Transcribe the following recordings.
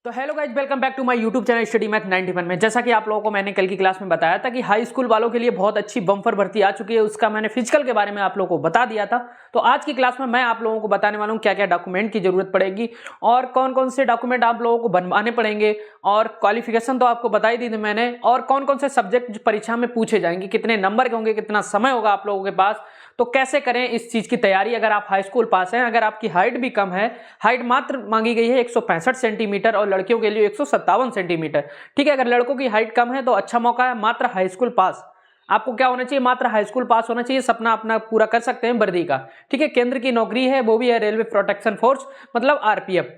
तो hello guys, welcome back to my YouTube channel study math 91 में। जैसा कि आप लोगों को मैंने कल की क्लास में बताया था कि हाई स्कूल वालों के लिए बहुत अच्छी बम्पर भर्ती आ चुकी है, उसका मैंने फिजिकल के बारे में आप लोगों को बता दिया था। तो आज की क्लास में मैं आप लोगों को बताने वाला हूँ क्या क्या डॉक्यूमेंट की जरूरत पड़ेगी और कौन कौन से डॉक्यूमेंट आप लोगों को बनवाने पड़ेंगे, और क्वालिफिकेशन तो आपको बता ही दी थी मैंने, और कौन कौन से सब्जेक्ट परीक्षा में पूछे जाएंगे, कितने नंबर के होंगे, कितना समय होगा आप लोगों के पास, तो कैसे करें इस चीज की तैयारी। अगर आप हाई स्कूल पास हैं, अगर आपकी हाइट भी कम है, हाइट मात्र मांगी गई है 165 सेंटीमीटर और लड़कियों के लिए 157 सेंटीमीटर, ठीक है। अगर लड़कों की हाइट कम है तो अच्छा मौका है, मात्र हाई स्कूल पास आपको क्या होना चाहिए, मात्र हाई स्कूल पास होना चाहिए, सपना अपना पूरा कर सकते हैं वर्दी का, ठीक है। केंद्र की नौकरी है, वो भी है रेलवे प्रोटेक्शन फोर्स, मतलब आरपीएफ,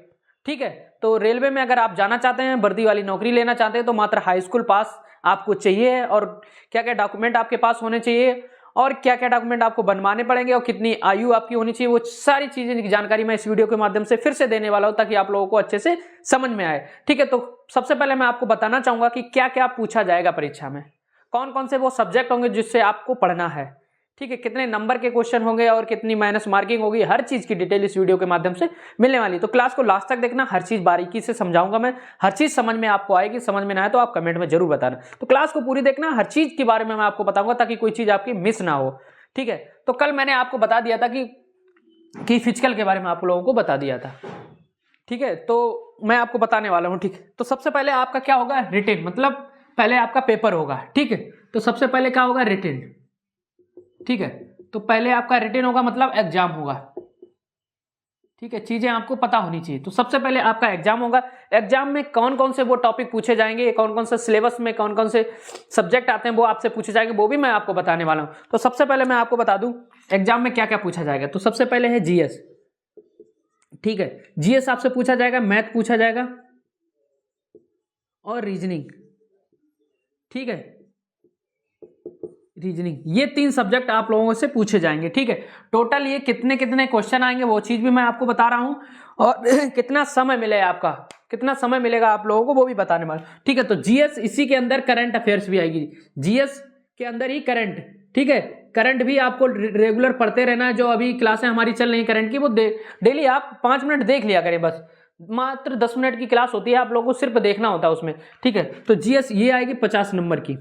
ठीक है। तो रेलवे में अगर आप जाना चाहते हैं, वर्दी वाली नौकरी लेना चाहते हैं, तो मात्र हाई स्कूल पास आपको चाहिए। और क्या क्या डॉक्यूमेंट आपके पास होने चाहिए और क्या क्या डॉक्यूमेंट आपको बनवाने पड़ेंगे और कितनी आयु आपकी होनी चाहिए, वो सारी चीजें की जानकारी मैं इस वीडियो के माध्यम से फिर से देने वाला हूं, ताकि आप लोगों को अच्छे से समझ में आए, ठीक है। तो सबसे पहले मैं आपको बताना चाहूंगा कि क्या क्या पूछा जाएगा परीक्षा में, कौन कौन से वो सब्जेक्ट होंगे जिससे आपको पढ़ना है, ठीक है, कितने नंबर के क्वेश्चन होंगे और कितनी माइनस मार्किंग होगी, हर चीज की डिटेल इस वीडियो के माध्यम से मिलने वाली। तो क्लास को लास्ट तक देखना, हर चीज बारीकी से समझाऊंगा मैं, हर चीज समझ में आपको आएगी। समझ में ना आए तो आप कमेंट में जरूर बताना। तो क्लास को पूरी देखना, हर चीज के बारे में मैं आपको बताऊंगा ताकि कोई चीज आपकी मिस ना हो, ठीक है। तो कल मैंने आपको बता दिया था कि फिजिकल के बारे में आप लोगों को बता दिया था, ठीक है। तो मैं आपको बताने वाला हूं, ठीक है। तो सबसे पहले आपका क्या होगा, रिटेन, मतलब पहले आपका पेपर होगा, ठीक है। तो सबसे पहले क्या होगा, रिटेन, ठीक है। तो पहले आपका रिटेन होगा, मतलब एग्जाम होगा, ठीक है। चीजें आपको पता होनी चाहिए। तो सबसे पहले आपका एग्जाम होगा। एग्जाम में कौन कौन से वो टॉपिक पूछे जाएंगे, कौन कौन से सिलेबस में कौन कौन से सब्जेक्ट आते हैं वो आपसे पूछे जाएंगे, वो भी मैं आपको बताने वाला हूं। तो सबसे पहले मैं आपको बता दूं एग्जाम में क्या क्या पूछा जाएगा। तो सबसे पहले है जीएस, ठीक है। जीएस आपसे पूछा जाएगा, मैथ पूछा जाएगा और रीजनिंग, ठीक है। रीजनिंग, ये तीन सब्जेक्ट आप लोगों से पूछे जाएंगे, ठीक है। टोटल ये कितने कितने क्वेश्चन आएंगे वो चीज भी मैं आपको बता रहा हूं, और कितना समय मिलेगा आपका, कितना समय मिलेगा आप लोगों को वो भी बताने वाला, ठीक है। तो जीएस, इसी के अंदर करंट अफेयर्स भी आएगी, जीएस के अंदर ही करंट, ठीक है। करंट भी आपको रेगुलर पढ़ते रहना है। जो अभी क्लासें हमारी चल रही करंट की, वो डेली आप 5 मिनट देख लिया करें, बस मात्र 10 मिनट की क्लास होती है, आप लोगों को सिर्फ देखना होता है उसमें, ठीक है। तो जीएस ये आएगी 50 नंबर की,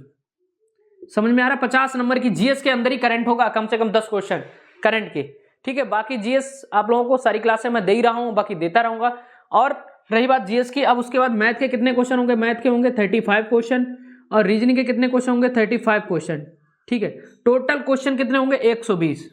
समझ में आ रहा है। 50 नंबर की जीएस के अंदर ही करंट होगा, कम से कम 10 क्वेश्चन करंट के, ठीक है। बाकी जीएस आप लोगों को सारी क्लासें मैं दे ही रहा हूं, बाकी देता रहूंगा। और रही बात जीएस की, अब उसके बाद मैथ के कितने क्वेश्चन होंगे, मैथ के होंगे 35 क्वेश्चन, और रीजनिंग के कितने क्वेश्चन होंगे, 35 क्वेश्चन, ठीक है। टोटल क्वेश्चन कितने होंगे, 120,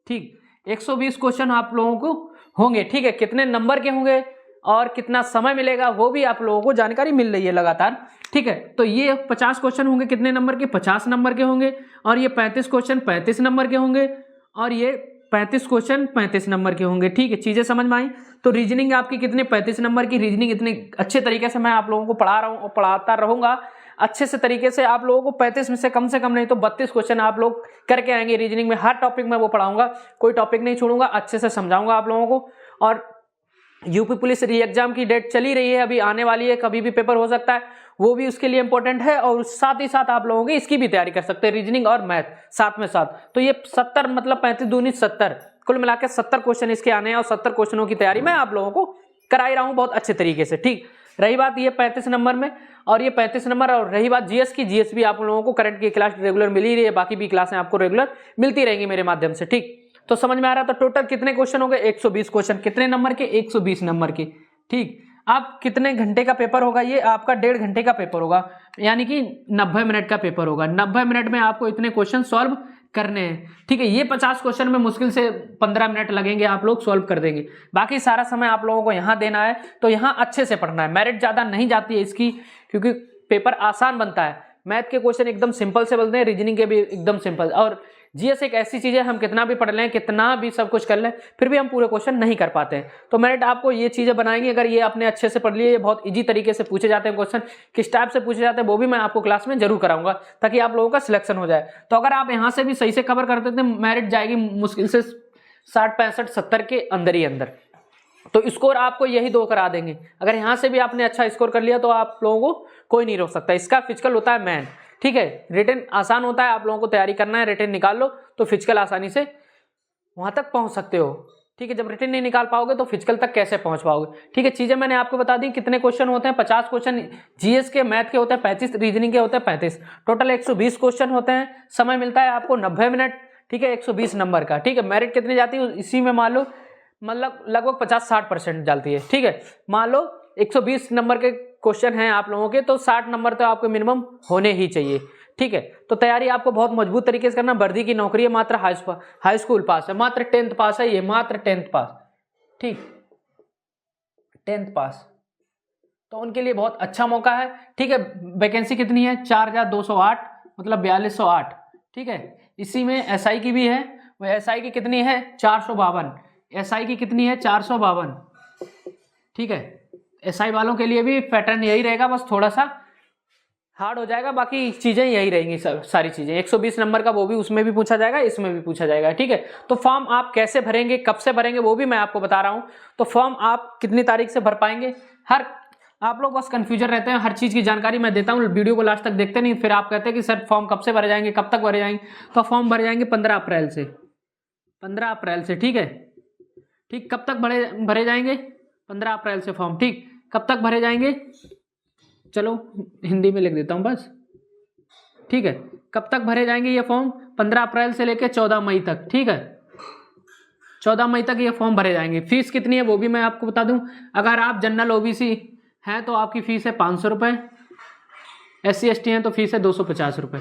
ठीक, 120 क्वेश्चन आप लोगों को होंगे, ठीक है। कितने नंबर के होंगे और कितना समय मिलेगा वो भी आप लोगों को जानकारी मिल रही है लगातार, ठीक है। तो ये 50 क्वेश्चन होंगे कितने नंबर के, 50 नंबर के होंगे, और ये 35 क्वेश्चन 35 नंबर के होंगे, और ये 35 क्वेश्चन 35 नंबर के होंगे, ठीक है। चीजें समझ में आई। तो रीजनिंग आपकी कितने, 35 नंबर की रीजनिंग, इतने अच्छे तरीके से मैं आप लोगों को पढ़ा रहा हूँ और पढ़ाता रहूंगा अच्छे से तरीके से। आप लोगों को 35 में से कम नहीं तो 32 क्वेश्चन आप लोग करके आएंगे रीजनिंग में। हर टॉपिक में वो पढ़ाऊंगा, कोई टॉपिक नहीं छोड़ूंगा, अच्छे से समझाऊंगा आप लोगों को। और यूपी पुलिस री एग्जाम की डेट चली रही है, अभी आने वाली है, कभी भी पेपर हो सकता है, वो भी उसके लिए इंपॉर्टेंट है। और साथ ही साथ आप लोगों की इसकी भी तैयारी कर सकते हैं, रीजनिंग और मैथ साथ में साथ। तो ये 70 मतलब 35 दूनी 70, कुल मिलाकर 70 क्वेश्चन इसके आने हैं, और 70 क्वेश्चनों की तैयारी मैं आप लोगों को कराई रहा हूं बहुत अच्छे तरीके से, ठीक। रही बात ये 35 नंबर में, और ये 35 नंबर, और रही बात जीएस की, जीएस भी आप लोगों को करंट की क्लास रेगुलर मिल ही रही है, बाकी भी क्लासें आपको रेगुलर मिलती रहेंगी मेरे माध्यम से, ठीक। तो समझ में आ रहा है। तो टोटल कितने क्वेश्चन हो गए, 120 क्वेश्चन, कितने नंबर के, 120 नंबर के, ठीक। आप कितने घंटे का पेपर होगा, ये आपका 1.5 घंटे का पेपर होगा, यानी कि 90 मिनट का पेपर होगा। 90 मिनट में आपको इतने क्वेश्चन सॉल्व करने हैं, ठीक है। ये 50 क्वेश्चन में मुश्किल से 15 मिनट लगेंगे, आप लोग सॉल्व कर देंगे। बाकी सारा समय आप लोगों को यहाँ देना है, तो यहाँ अच्छे से पढ़ना है। मेरिट ज्यादा नहीं जाती है इसकी, क्योंकि पेपर आसान बनता है। मैथ के क्वेश्चन एकदम सिंपल से बनते हैं, रीजनिंग के भी एकदम सिंपल, और जीएस एक ऐसी चीज है, हम कितना भी पढ़ लें, कितना भी सब कुछ कर लें, फिर भी हम पूरे क्वेश्चन नहीं कर पाते हैं। तो मेरिट आपको ये चीजें बनाएंगे, अगर ये आपने अच्छे से पढ़ लिए, ये बहुत इजी तरीके से पूछे जाते हैं क्वेश्चन, किस टाइप से पूछे जाते हैं वो भी मैं आपको क्लास में जरूर कराऊंगा, ताकि आप लोगों का सिलेक्शन हो जाए। तो अगर आप यहाँ से भी सही से कवर करते थे, मेरिट जाएगी मुश्किल से 60 65 70 के अंदर ही अंदर। तो स्कोर आपको यही 2 करा देंगे। अगर यहाँ से भी आपने अच्छा स्कोर कर लिया तो आप लोगों को कोई नहीं रोक सकता। इसका फिजिकल होता है मैन, ठीक है। रिटन आसान होता है, आप लोगों को तैयारी करना है, रिटन निकाल लो तो फिजिकल आसानी से वहां तक पहुंच सकते हो। ठीक है, जब रिटन नहीं निकाल पाओगे तो फिजिकल तक कैसे पहुंच पाओगे। ठीक है, चीजें मैंने आपको बता दी। कितने क्वेश्चन होते हैं, 50 क्वेश्चन जीएस के, मैथ के होते हैं 35, रीजनिंग के होते हैं 35, टोटल 120 क्वेश्चन होते हैं। समय मिलता है आपको 90 मिनट। ठीक है, 120 नंबर का। ठीक है, मेरिट कितनी जाती है इसी में, मान लो मतलब लगभग 50-60% जाती है। ठीक है, मान लो 120 नंबर के क्वेश्चन हैं आप लोगों के, तो 60 नंबर तो आपको मिनिमम होने ही चाहिए। ठीक है, तो तैयारी आपको बहुत मजबूत तरीके से करना। वर्दी की नौकरी है, मात्र हाई स्कूल पास है, मात्र 10th पास है, ये मात्र 10th पास। ठीक, 10th पास, तो उनके लिए बहुत अच्छा मौका है। ठीक है, वैकेंसी कितनी है, 4208, मतलब 4208। ठीक है, इसी में एसआई की भी है। वह एसआई की कितनी है, 452। एसआई की कितनी है, 452। ठीक है, एसआई वालों के लिए भी पैटर्न यही रहेगा, बस थोड़ा सा हार्ड हो जाएगा, बाकी चीजें यही रहेंगी सारी चीजें। 120 नंबर का वो भी उसमें भी पूछा जाएगा, इसमें भी पूछा जाएगा। ठीक है, तो फॉर्म आप कैसे भरेंगे, कब से भरेंगे, वो भी मैं आपको बता रहा हूं। तो फॉर्म आप कितनी तारीख से भर पाएंगे, आप लोग बस कंफ्यूजन रहते हैं, हर चीज की जानकारी मैं देता हूं, वीडियो को लास्ट तक देखते नहीं, फिर आप कहते हैं कि सर फॉर्म कब से भरे जाएंगे, कब तक भरे जाएंगे। तो फॉर्म भरे जाएंगे 15 अप्रैल से, 15 अप्रैल से। ठीक है, ठीक, कब तक भरे जाएंगे, 15 अप्रैल से फॉर्म। ठीक, कब तक भरे जाएंगे, चलो हिंदी में लिख देता हूं बस। ठीक है, कब तक भरे जाएंगे ये फॉर्म, 15 अप्रैल से लेकर 14 मई तक। ठीक है, 14 मई तक ये फॉर्म भरे जाएंगे। फीस कितनी है वो भी मैं आपको बता दूं। अगर आप जनरल ओबीसी हैं तो आपकी फीस है 500 रुपये, SC ST हैं तो फीस है 250 रुपये।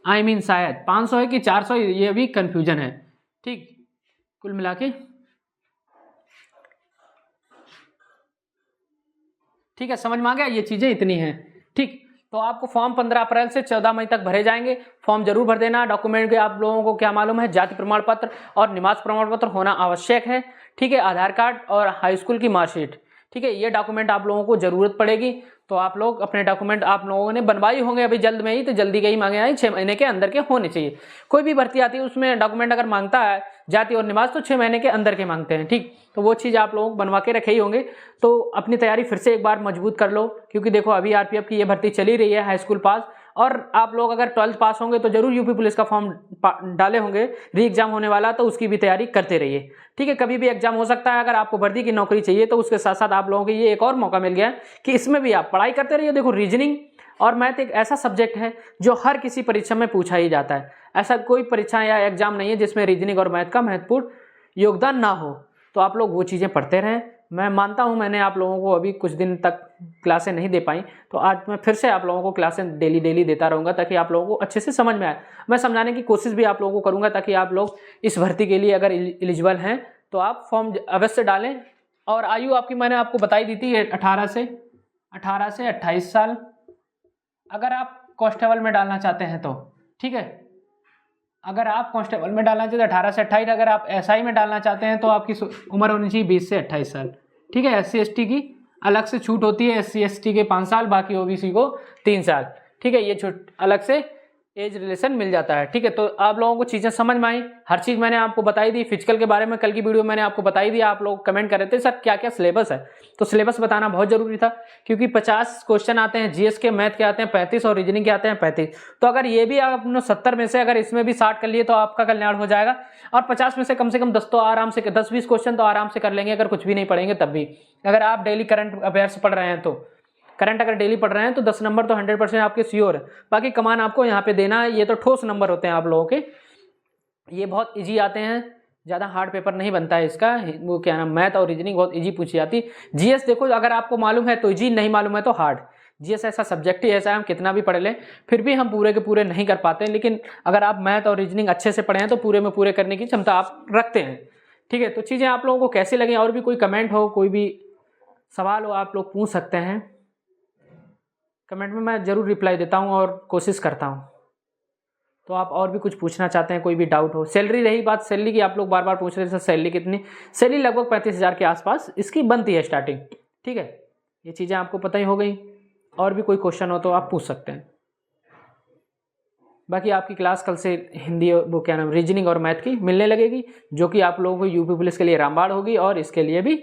आई मीन शायद 500 है कि 400, ये भी कंफ्यूजन है। ठीक, कुल मिला के ठीक है, समझ में आ गया, ये चीजें इतनी हैं। ठीक, तो आपको फॉर्म 15 अप्रैल से 14 मई तक भरे जाएंगे। फॉर्म जरूर भर देना। डॉक्यूमेंट के आप लोगों को क्या मालूम है, जाति प्रमाण पत्र और निवास प्रमाण पत्र होना आवश्यक है। ठीक है, आधार कार्ड और हाई स्कूल की मार्कशीट। ठीक है, ये डॉक्यूमेंट आप लोगों को जरूरत पड़ेगी। तो आप लोग अपने डॉक्यूमेंट आप लोगों ने बनवाई होंगे अभी जल्द में ही, तो जल्दी के ही मांगे आए, 6 महीने के अंदर के होने चाहिए। कोई भी भर्ती आती है उसमें डॉक्यूमेंट अगर मांगता है जाति और निवास, तो 6 महीने के अंदर के मांगते हैं। ठीक, तो वो चीज़ आप लोग बनवा के रखे ही होंगे। तो अपनी तैयारी फिर से एक बार मजबूत कर लो, क्योंकि देखो अभी आरपीएफ की ये भर्ती चली रही है, हाई स्कूल पास। और आप लोग अगर 12th पास होंगे तो जरूर यूपी पुलिस का फॉर्म डाले होंगे, री एग्जाम होने वाला, तो उसकी भी तैयारी करते रहिए। ठीक है, कभी भी एग्जाम हो सकता है। अगर आपको वर्दी की नौकरी चाहिए तो उसके साथ साथ आप लोगों को ये एक और मौका मिल गया है कि इसमें भी आप पढ़ाई करते रहिए। देखो, रीजनिंग और मैथ एक ऐसा सब्जेक्ट है जो हर किसी परीक्षा में पूछा ही जाता है। ऐसा कोई परीक्षा या एग्जाम नहीं है जिसमें रीजनिंग और मैथ का महत्वपूर्ण योगदान ना हो। तो आप लोग वो चीज़ें पढ़ते रहें। मैं मानता हूं मैंने आप लोगों को अभी कुछ दिन तक क्लासें नहीं दे पाई, तो आज मैं फिर से आप लोगों को क्लासें डेली देता रहूँगा, ताकि आप लोगों को अच्छे से समझ में आए। मैं समझाने की कोशिश भी आप लोगों को करूँगा, ताकि आप लोग इस भर्ती के लिए अगर एलिजिबल हैं तो आप फॉर्म अवश्य डालें। और आयु आपकी मैंने आपको बताई दी थी, 18 से 28 साल। अगर आप कांस्टेबल में डालना चाहते हैं तो ठीक है, अगर आप कांस्टेबल में डालना चाहते हैं 18 से 28, अगर आप एसआई में डालना चाहते हैं तो आपकी उम्र होनी चाहिए 20 से 28 साल। ठीक है, SC ST की अलग से छूट होती है, SC ST के 5 साल, बाकी OBC को 3 साल। ठीक है, ये छूट अलग से एज रिलेशन मिल जाता है। ठीक है, तो आप लोगों को चीज़ें समझ में आई, हर चीज़ मैंने आपको बताई दी। फिजिकल के बारे में कल की वीडियो मैंने आपको बताई दी। आप लोग कमेंट कर रहे थे सर क्या क्या सिलेबस है, तो सिलेबस बताना बहुत जरूरी था, क्योंकि 50 क्वेश्चन आते हैं जीएस के, मैथ के आते हैं 35 और रीजनिंग के आते हैं 35। तो अगर ये भी आपने 70 में से अगर इसमें भी 60 कर लिए तो आपका कल्याण हो जाएगा। और 50 में से कम 10 तो आराम से 10-20 क्वेश्चन तो आराम से कर लेंगे, अगर कुछ भी नहीं पढ़ेंगे तब भी। अगर आप डेली करंट अफेयर्स पढ़ रहे हैं तो करंट अगर डेली पढ़ रहे हैं तो 10 नंबर तो 100% आपके श्योर है। बाकी कमान आपको यहाँ पे देना है। ये तो ठोस नंबर होते हैं आप लोगों के, ये बहुत इजी आते हैं, ज़्यादा हार्ड पेपर नहीं बनता है इसका। वो क्या नाम, मैथ और रीजनिंग बहुत इजी पूछी जाती। जीएस देखो, अगर आपको मालूम है तो इजी, नहीं मालूम है तो हार्ड। जीएस ऐसा सब्जेक्ट ही ऐसा है, हम कितना भी पढ़ लें फिर भी हम पूरे के पूरे नहीं कर पाते हैं। लेकिन अगर आप मैथ और रीजनिंग अच्छे से पढ़े हैं तो पूरे में पूरे करने की क्षमता आप रखते हैं। ठीक है, तो चीज़ें आप लोगों को कैसी लगी, और भी कोई कमेंट हो, कोई भी सवाल हो, आप लोग पूछ सकते हैं कमेंट में, मैं ज़रूर रिप्लाई देता हूँ और कोशिश करता हूँ। तो आप और भी कुछ पूछना चाहते हैं, कोई भी डाउट हो। सैलरी, रही बात सैलरी की, आप लोग बार बार पूछ रहे थे सैलरी कितनी। सैलरी लगभग 35,000 के आसपास इसकी बनती है स्टार्टिंग। ठीक है, ये चीज़ें आपको पता ही हो गई। और भी कोई क्वेश्चन हो तो आप पूछ सकते हैं। बाकी आपकी क्लास कल से हिंदी, वो क्या नाम, रीजनिंग और मैथ की मिलने लगेगी, जो कि आप लोगों को यूपी पुलिस के लिए रामबाण होगी और इसके लिए भी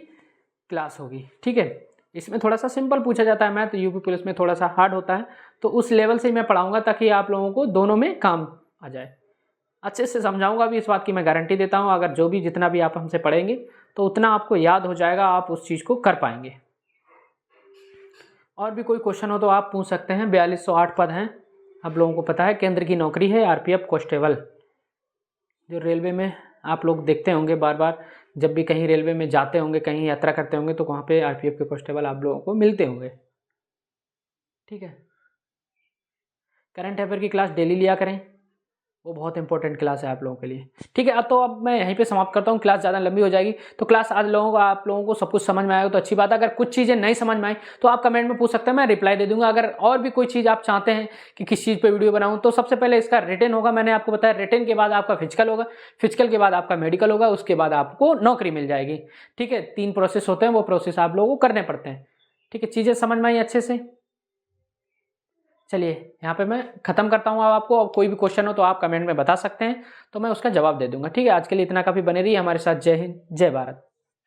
क्लास होगी। ठीक है, इसमें थोड़ा सा सिंपल पूछा जाता है मैथ, यूपी पुलिस में थोड़ा सा हार्ड होता है। तो उस लेवल से मैं पढ़ाऊंगा ताकि आप लोगों को दोनों में काम आ जाए। अच्छे से समझाऊंगा भी, इस बात की मैं गारंटी देता हूं। अगर जो भी जितना भी आप हमसे पढ़ेंगे तो उतना आपको याद हो जाएगा, आप उस चीज़ को कर पाएंगे। और भी कोई क्वेश्चन हो तो आप पूछ सकते हैं। 4208 पद हैं, आप लोगों को पता है। केंद्र की नौकरी है आरपीएफ कांस्टेबल, जो रेलवे में आप लोग देखते होंगे बार बार, जब भी कहीं रेलवे में जाते होंगे, कहीं यात्रा करते होंगे, तो वहाँ पे आरपीएफ के कांस्टेबल आप लोगों को मिलते होंगे। ठीक है, करंट अफेयर की क्लास डेली लिया करें, वो बहुत इंपॉर्टेंट क्लास है आप लोगों के लिए। ठीक है, अब मैं यहीं पे समाप्त करता हूँ, क्लास ज़्यादा लंबी हो जाएगी। तो क्लास आज आप लोगों को सब कुछ समझ में आएगा तो अच्छी बात है। अगर कुछ चीज़ें नहीं समझ में आई तो आप कमेंट में पूछ सकते हैं, मैं रिप्लाई दे दूंगा। अगर और भी कोई चीज़ आप चाहते हैं कि किस चीज़ पर वीडियो बनाऊँ, तो सबसे पहले इसका रिटन होगा, मैंने आपको बताया। रिटन के बाद आपका फिजिकल होगा, फिजिकल के बाद आपका मेडिकल होगा, उसके बाद आपको नौकरी मिल जाएगी। ठीक है, 3 प्रोसेस होते हैं, वो प्रोसेस आप लोगों को करने पड़ते हैं। ठीक है, चीज़ें समझ में आई अच्छे से। चलिए यहाँ पे मैं खत्म करता हूँ। अब आपको कोई भी क्वेश्चन हो तो आप कमेंट में बता सकते हैं, तो मैं उसका जवाब दे दूंगा। ठीक है, आज के लिए इतना काफ़ी। बने रहिए हमारे साथ। जय हिंद, जय भारत।